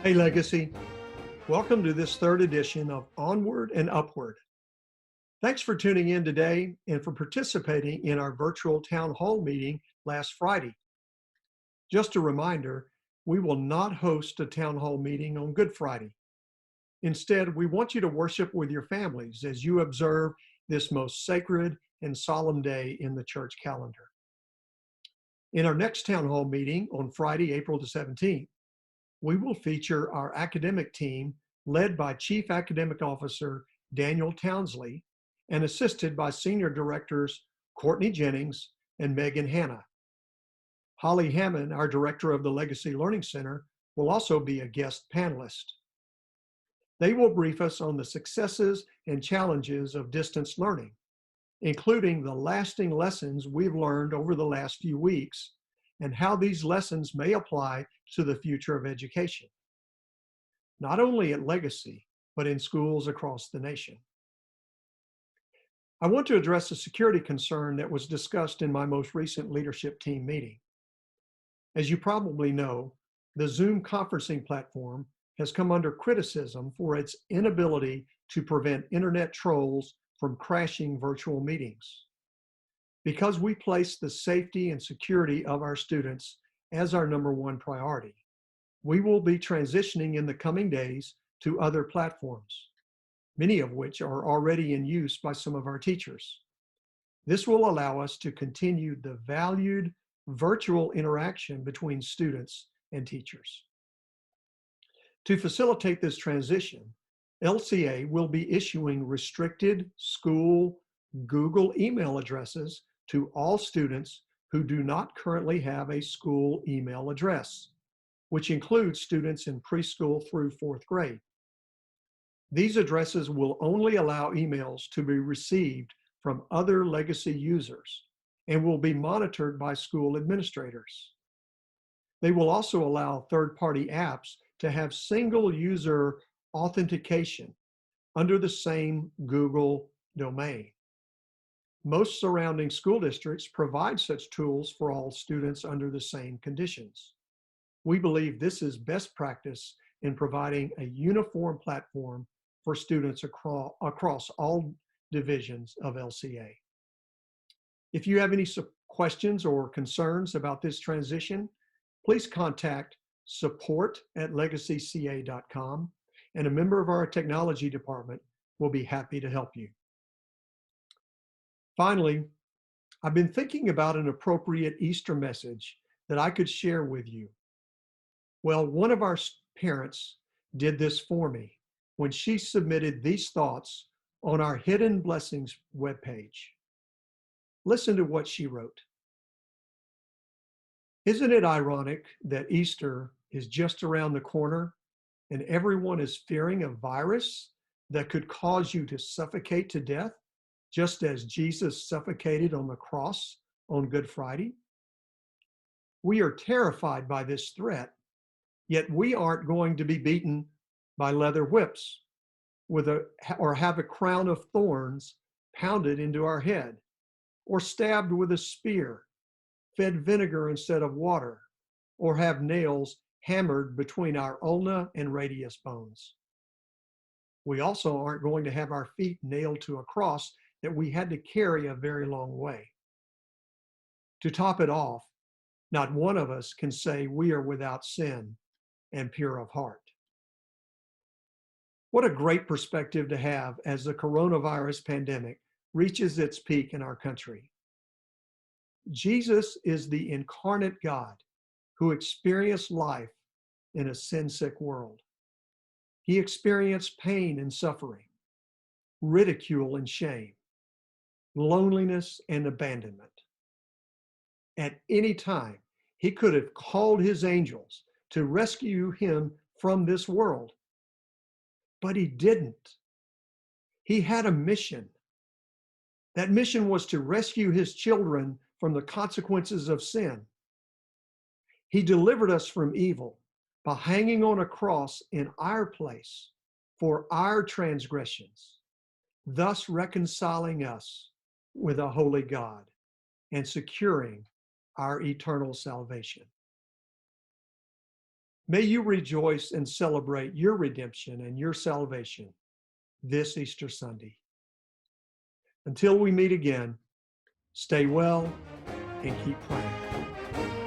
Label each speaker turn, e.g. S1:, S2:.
S1: Hey, Legacy. Welcome to this third edition of Onward and Upward. Thanks for tuning in today and for participating in our virtual town hall meeting last Friday. Just a reminder, we will not host a town hall meeting on Good Friday. Instead, we want you to worship with your families as you observe this most sacred and solemn day in the church calendar. In our next town hall meeting on Friday, April the 17th, we will feature our academic team led by Chief Academic Officer Daniel Townsley and assisted by Senior Directors Courtney Jennings and Megan Hanna. Holly Hammond, our Director of the Legacy Learning Center, will also be a guest panelist. They will brief us on the successes and challenges of distance learning, including the lasting lessons we've learned over the last few weeks and how these lessons may apply to the future of education, not only at Legacy, but in schools across the nation. I want to address a security concern that was discussed in my most recent leadership team meeting. As you probably know, the Zoom conferencing platform has come under criticism for its inability to prevent internet trolls from crashing virtual meetings. Because we place the safety and security of our students as our number one priority, we will be transitioning in the coming days to other platforms, many of which are already in use by some of our teachers. This will allow us to continue the valued virtual interaction between students and teachers. To facilitate this transition, LCA will be issuing restricted school Google email addresses to all students who do not currently have a school email address, which includes students in preschool through fourth grade. These addresses will only allow emails to be received from other Legacy users and will be monitored by school administrators. They will also allow third-party apps to have single user authentication under the same Google domain. Most surrounding school districts provide such tools for all students under the same conditions. We believe this is best practice in providing a uniform platform for students across all divisions of LCA. If you have any questions or concerns about this transition, please contact support@legacyca.com and a member of our technology department will be happy to help you. Finally, I've been thinking about an appropriate Easter message that I could share with you. Well, one of our parents did this for me when she submitted these thoughts on our Hidden Blessings webpage. Listen to what she wrote. Isn't it ironic that Easter is just around the corner and everyone is fearing a virus that could cause you to suffocate to death, just as Jesus suffocated on the cross on Good Friday? We are terrified by this threat, yet we aren't going to be beaten by leather whips or have a crown of thorns pounded into our head, or stabbed with a spear, fed vinegar instead of water, or have nails hammered between our ulna and radius bones. We also aren't going to have our feet nailed to a cross that we had to carry a very long way. To top it off, not one of us can say we are without sin and pure of heart. What a great perspective to have as the coronavirus pandemic reaches its peak in our country. Jesus is the incarnate God who experienced life in a sin-sick world. He experienced pain and suffering, ridicule and shame, loneliness and abandonment. At any time, he could have called his angels to rescue him from this world, but he didn't. He had a mission. That mission was to rescue his children from the consequences of sin. He delivered us from evil by hanging on a cross in our place for our transgressions, thus reconciling us with a holy God and securing our eternal salvation. May you rejoice and celebrate your redemption and your salvation this Easter Sunday. Until we meet again, stay well and keep praying.